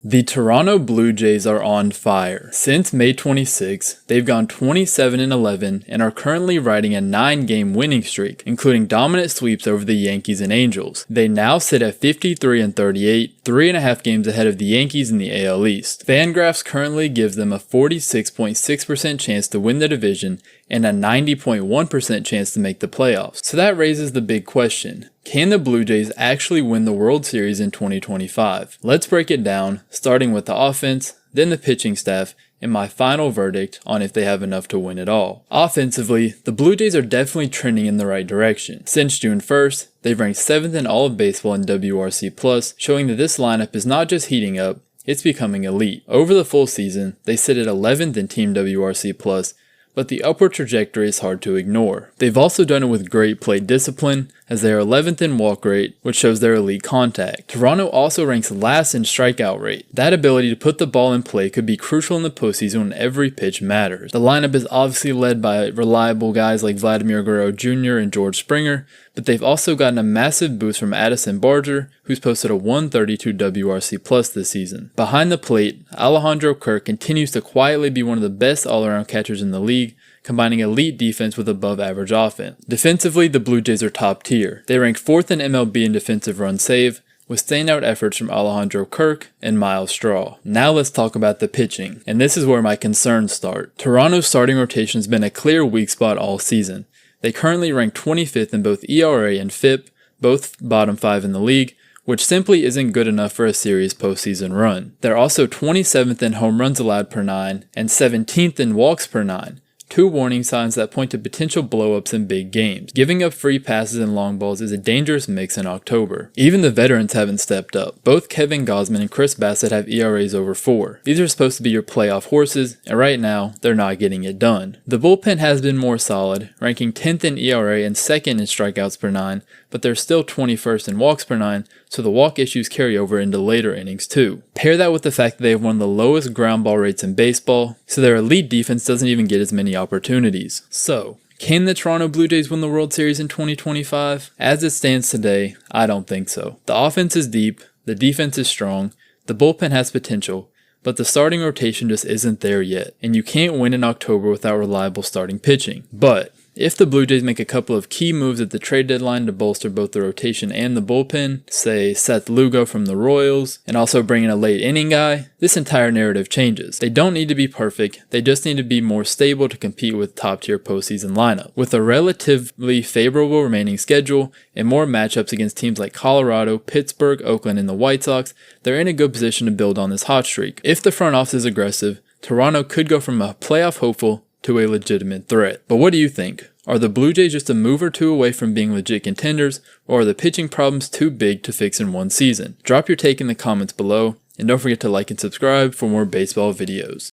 The Toronto Blue Jays are on fire. Since May 26, they've gone 27-11 and are currently riding a 9-game winning streak, including dominant sweeps over the Yankees and Angels. They now sit at 53-38, 3.5 games ahead of the Yankees in the AL East. Fangraphs currently gives them a 46.6% chance to win the division and a 90.1% chance to make the playoffs. So that raises the big question. Can the Blue Jays actually win the World Series in 2025? Let's break it down, starting with the offense, then the pitching staff, and my final verdict on if they have enough to win it all. Offensively, the Blue Jays are definitely trending in the right direction. Since June 1st, they've ranked 7th in all of baseball in WRC+, showing that this lineup is not just heating up, it's becoming elite. Over the full season, they sit at 11th in Team WRC+, but the upward trajectory is hard to ignore. They've also done it with great plate discipline, as they are 11th in walk rate, which shows their elite contact. Toronto also ranks last in strikeout rate. That ability to put the ball in play could be crucial in the postseason when every pitch matters. The lineup is obviously led by reliable guys like Vladimir Guerrero Jr. and George Springer, but they've also gotten a massive boost from Addison Barger, who's posted a 132 WRC+ this season. Behind the plate, Alejandro Kirk continues to quietly be one of the best all-around catchers in the league, combining elite defense with above-average offense. Defensively, the Blue Jays are top tier. They rank 4th in MLB in defensive run save, with standout efforts from Alejandro Kirk and Miles Straw. Now let's talk about the pitching, and this is where my concerns start. Toronto's starting rotation has been a clear weak spot all season. They currently rank 25th in both ERA and FIP, both bottom 5 in the league, which simply isn't good enough for a serious postseason run. They're also 27th in home runs allowed per 9 and 17th in walks per 9. Two warning signs that point to potential blow-ups in big games. Giving up free passes and long balls is a dangerous mix in October. Even the veterans haven't stepped up. Both Kevin Gausman and Chris Bassett have ERAs over 4. These are supposed to be your playoff horses, and right now, they're not getting it done. The bullpen has been more solid, ranking 10th in ERA and 2nd in strikeouts per 9, but they're still 21st in walks per 9, so the walk issues carry over into later innings too. Pair that with the fact that they have one of the lowest ground ball rates in baseball, so their elite defense doesn't even get as many opportunities. So, can the Toronto Blue Jays win the World Series in 2025? As it stands today, I don't think so. The offense is deep, the defense is strong, the bullpen has potential, but the starting rotation just isn't there yet, and you can't win in October without reliable starting pitching. But if the Blue Jays make a couple of key moves at the trade deadline to bolster both the rotation and the bullpen, say Seth Lugo from the Royals, and also bring in a late inning guy, this entire narrative changes. They don't need to be perfect, they just need to be more stable to compete with top-tier postseason lineup. With a relatively favorable remaining schedule and more matchups against teams like Colorado, Pittsburgh, Oakland, and the White Sox, they're in a good position to build on this hot streak. If the front office is aggressive, Toronto could go from a playoff hopeful to a legitimate threat. But what do you think? Are the Blue Jays just a move or two away from being legit contenders, or are the pitching problems too big to fix in one season? Drop your take in the comments below, and don't forget to like and subscribe for more baseball videos.